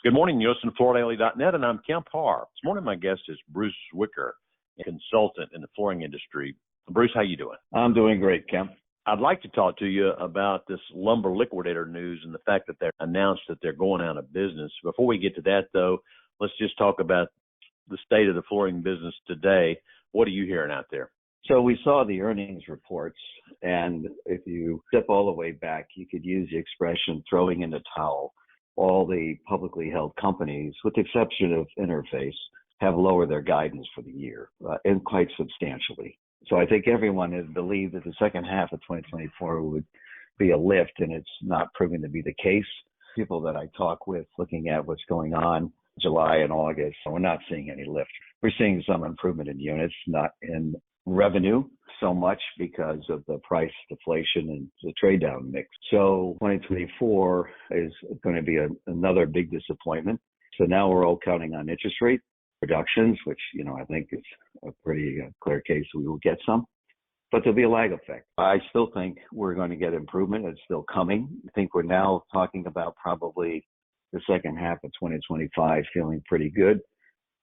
Good morning, you listen to FloorDaily.net, and I'm Kemp Harr. This morning my guest is Bruce Zwicker, a consultant in the flooring industry. Bruce, how you doing? I'm doing great, Kemp. I'd like to talk to you about this lumber liquidator news and the fact that they announced that they're going out of business. Before we get to that, though, let's just talk about the state of the flooring business today. What are you hearing out there? So we saw the earnings reports, and if you step all the way back, you could use the expression throwing in the towel. All the publicly held companies, with the exception of Interface, have lowered their guidance for the year, and quite substantially. So I think everyone had believed that the second half of 2024 would be a lift, and it's not proving to be the case. People that I talk with looking at what's going on July and August, we're not seeing any lift. We're seeing some improvement in units, not in revenue so much because of the price deflation and the trade down mix. So 2024 is going to be another big disappointment. So now we're all counting on interest rate reductions, which, I think is a pretty clear case we will get some. But there'll be a lag effect. I still think we're going to get improvement. It's still coming. I think we're now talking about probably the second half of 2025 feeling pretty good.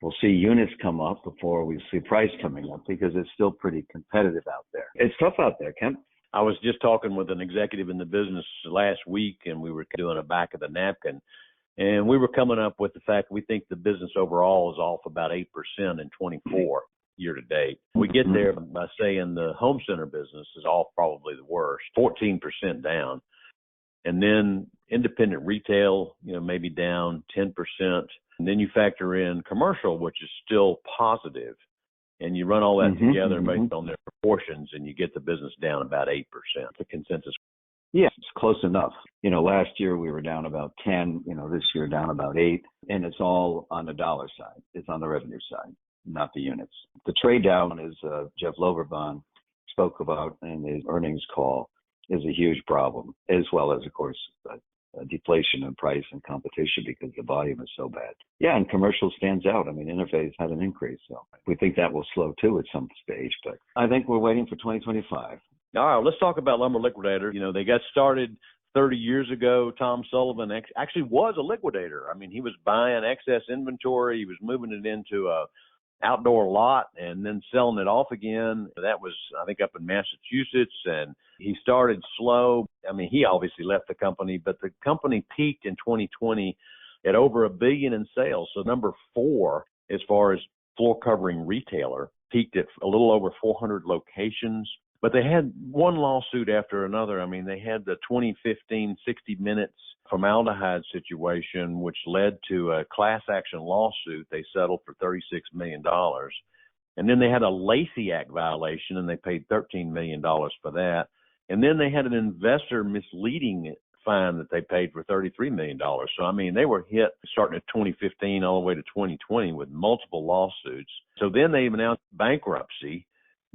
We'll see units come up before we see price coming up because it's still pretty competitive out there. It's tough out there, Kemp. I was just talking with an executive in the business last week, and we were doing a back of the napkin. And we were coming up with the fact we think the business overall is off about 8% in 24 year to date. We get there by saying the home center business is off probably the worst, 14% down. And then independent retail, maybe down 10%. And then you factor in commercial, which is still positive. And you run all that together based on their proportions, and you get the business down about 8%. The consensus. Yeah, it's close enough. Last year we were down about 10, this year down about 8. And it's all on the dollar side. It's on the revenue side, not the units. The trade down, as Jeff Loverbond spoke about in his earnings call, is a huge problem, as well as, of course, deflation in price and competition because the volume is so bad. Yeah, and commercial stands out. Interface had an increase, so we think that will slow too at some stage, but I think we're waiting for 2025. All right, let's talk about lumber liquidators. They got started 30 years ago. Tom Sullivan actually was a liquidator. He was buying excess inventory. He was moving it into a outdoor lot and then selling it off again. That was, I think, up in Massachusetts, and he started slow. He obviously left the company, but the company peaked in 2020 at over $1 billion in sales. So number 4, as far as floor covering retailer, peaked at a little over 400 locations. But they had one lawsuit after another. They had the 2015 60 Minutes formaldehyde situation, which led to a class action lawsuit. They settled for $36 million. And then they had a Lacey Act violation, and they paid $13 million for that. And then they had an investor misleading fine that they paid for $33 million. So, they were hit starting at 2015 all the way to 2020 with multiple lawsuits. So then they announced bankruptcy.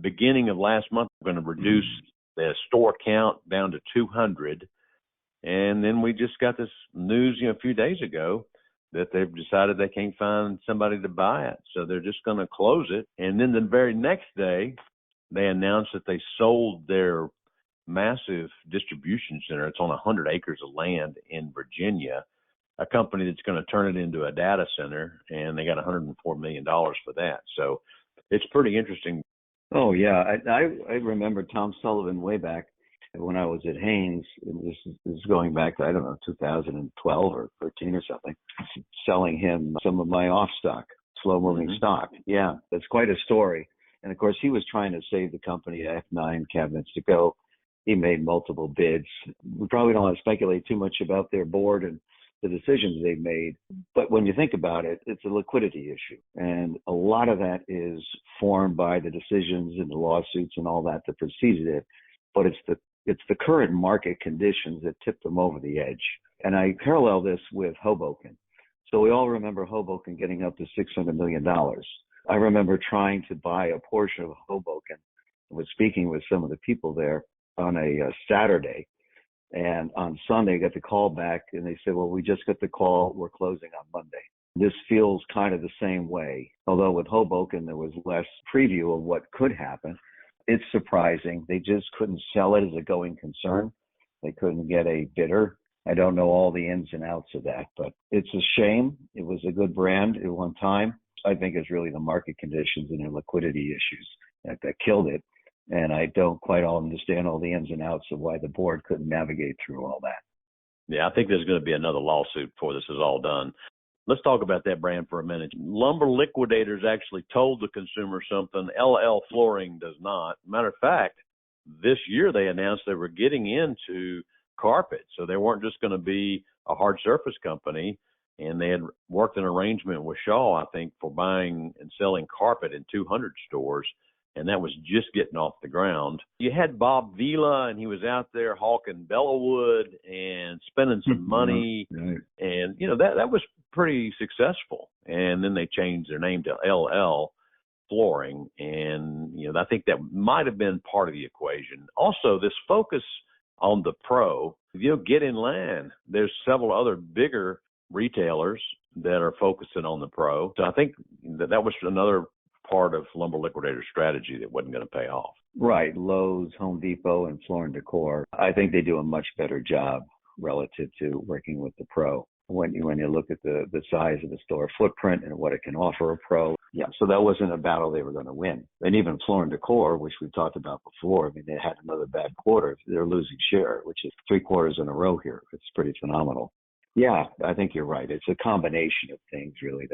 Beginning of last month, we're going to reduce the store count down to 200. And then we just got this news, a few days ago that they've decided they can't find somebody to buy it. So they're just going to close it. And then the very next day, they announced that they sold their massive distribution center. It's on 100 acres of land in Virginia, a company that's going to turn it into a data center. And they got $104 million for that. So it's pretty interesting. Oh, yeah. I remember Tom Sullivan way back when I was at Haynes. This is going back to, 2012 or 13 or something, selling him some of my off stock, slow-moving stock. Yeah, that's quite a story. And, of course, he was trying to save the company F9 cabinets to go. He made multiple bids. We probably don't want to speculate too much about their board and the decisions they've made. But when you think about it, it's a liquidity issue. And a lot of that is formed by the decisions and the lawsuits and all that preceded it. But it's the current market conditions that tipped them over the edge. And I parallel this with Hoboken. So we all remember Hoboken getting up to $600 million. I remember trying to buy a portion of Hoboken. I was speaking with some of the people there on a Saturday. And on Sunday, I got the call back, and they said, well, we just got the call. We're closing on Monday. This feels kind of the same way. Although with Hoboken, there was less preview of what could happen. It's surprising. They just couldn't sell it as a going concern. They couldn't get a bidder. I don't know all the ins and outs of that, but it's a shame. It was a good brand at one time. I think it's really the market conditions and the liquidity issues that killed it. And I don't quite all understand all the ins and outs of why the board couldn't navigate through all that. Yeah, I think there's going to be another lawsuit before this is all done. Let's talk about that brand for a minute. Lumber Liquidators actually told the consumer something LL Flooring does not. Matter of fact, this year they announced they were getting into carpet. So they weren't just going to be a hard surface company. And they had worked an arrangement with Shaw, I think, for buying and selling carpet in 200 stores. And that was just getting off the ground. You had Bob Vila, and he was out there hawking Bellawood and spending some money. Right. And, that was pretty successful. And then they changed their name to LL Flooring. And, I think that might have been part of the equation. Also, this focus on the pro, get in line. There's several other bigger retailers that are focusing on the pro. So I think that was another part of Lumber Liquidator's strategy that wasn't going to pay off. Right. Lowe's, Home Depot, and Floor & Decor. I think they do a much better job relative to working with the pro. When you look at the size of the store footprint and what it can offer a pro. Yeah, so that wasn't a battle they were going to win. And even Floor & Decor, which we talked about before, they had another bad quarter. They're losing share, which is 3 quarters in a row here. It's pretty phenomenal. Yeah, I think you're right. It's a combination of things, really,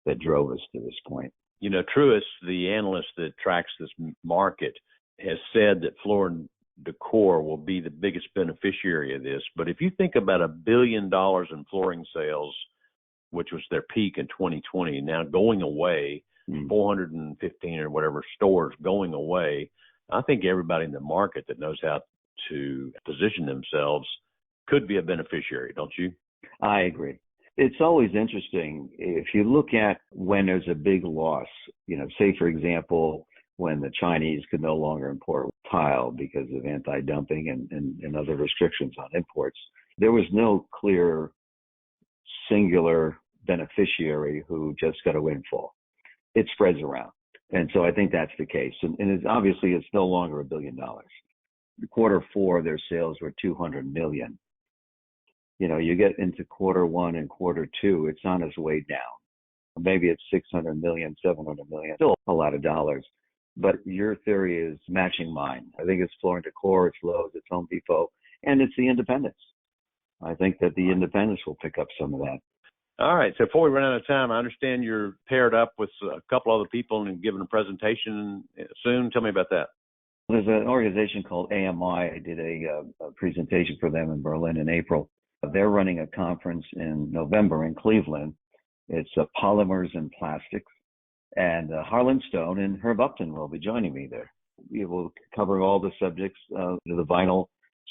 that drove us to this point. Truist, the analyst that tracks this market, has said that Floor & Decor will be the biggest beneficiary of this. But if you think about $1 billion in flooring sales, which was their peak in 2020, now going away, 415 or whatever stores going away, I think everybody in the market that knows how to position themselves could be a beneficiary, don't you? I agree. It's always interesting if you look at when there's a big loss, say, for example, when the Chinese could no longer import tile because of anti-dumping and other restrictions on imports. There was no clear singular beneficiary who just got a windfall. It spreads around. And so I think that's the case. And it's obviously it's no longer $1 billion. Q4, their sales were $200 million. You get into Q1 and Q2, it's on its way down. Maybe it's 600 million, 700 million, still a lot of dollars. But your theory is matching mine. I think it's Floor & Decor, it's Lowe's, it's Home Depot, and it's the independents. I think that the independents will pick up some of that. All right. So before we run out of time, I understand you're paired up with a couple other people and giving a presentation soon. Tell me about that. There's an organization called AMI. I did a presentation for them in Berlin in April. They're running a conference in November in Cleveland. It's polymers and plastics. And Harlan Stone and Herb Upton will be joining me there. We will cover all the subjects of the vinyl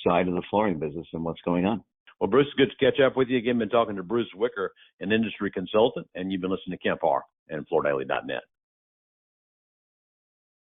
side of the flooring business and what's going on. Well, Bruce, good to catch up with you again. Been talking to Bruce Zwicker, an industry consultant, and you've been listening to Kemp Harr and FloorDaily.net.